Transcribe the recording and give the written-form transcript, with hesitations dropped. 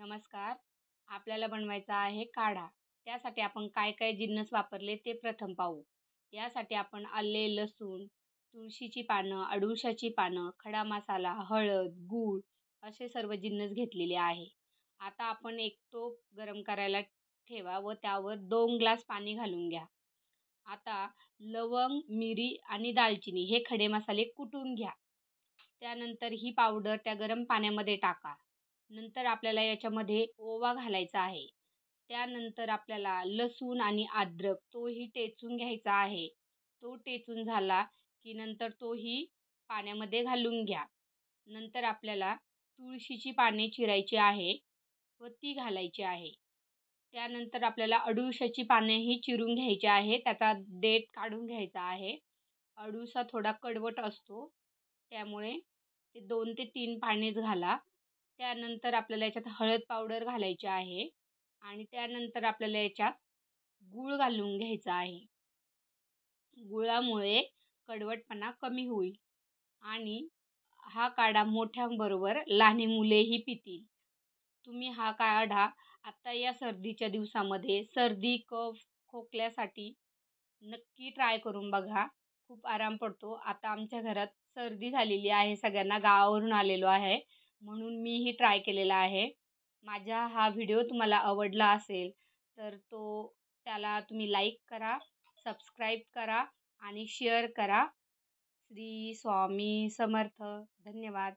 नमस्कार. आपल्याला बनवायचा आहे काढा. त्यासाठी आपण काय काय जिन्नस वापरले ते प्रथम पाहू. यासाठी आपण आले, लसूण, तुळशीची पानं, अडुळसाची पानं, खडा मसाला, हळद, गूळ असे सर्व जिन्नस घेतलेले आहे. आता आपण एक टोप गरम करायला ठेवा व त्यावर 2 ग्लास पाणी घालून घ्या. आता लवंग, मिरी आणि दालचिनी हे खडे मसाले कुटून घ्या. त्यानंतर ही पावडर त्या गरम पाण्यामध्ये टाका. नंतर आपल्याला याच्यामध्ये ओवा घालायचा आहे. त्यानंतर आपल्याला लसूण आणि अद्रक तोही टेचून घ्यायचा आहे. तो टेचून झाला की नंतर तोही पाण्यामध्ये घालून घ्या. नंतर आपल्याला तुळशीची पाने चिरायची आहे व ती घालायची आहे. त्यानंतर आपल्याला अडुळसाची पानेही चिरून घ्यायची आहे. त्याचा देठ काढून घ्यायचा आहे. अडुळसा थोडा कडवट असतो, त्यामुळे ते 2 ते 3 पानेच घाला. त्यानंतर आपल्याला याच्यात हळद पावडर घालायची आहे आणि त्यानंतर आपल्याला याच्यात गूळ घालून घ्यायचा आहे. गुळामुळे कडवटपणा कमी होईल आणि हा काढा मोठ्यांबरोबर लहान मुलेही पितील. तुम्ही हा काढा आता या सर्दीच्या दिवसामध्ये सर्दी, कफ, खोकल्यासाठी नक्की ट्राय करून बघा. खूप आराम पडतो. आता आमच्या घरात सर्दी झालेली आहे, सगळ्यांना गावावरून आलेलो आहे, म्हणून मीही ट्राय केलेला आहे. माझा हा व्हिडिओ तुम्हाला आवडला असेल तर त्याला तुम्ही लाईक करा, सबस्क्राईब करा आणि शेअर करा. श्री स्वामी समर्थ. धन्यवाद.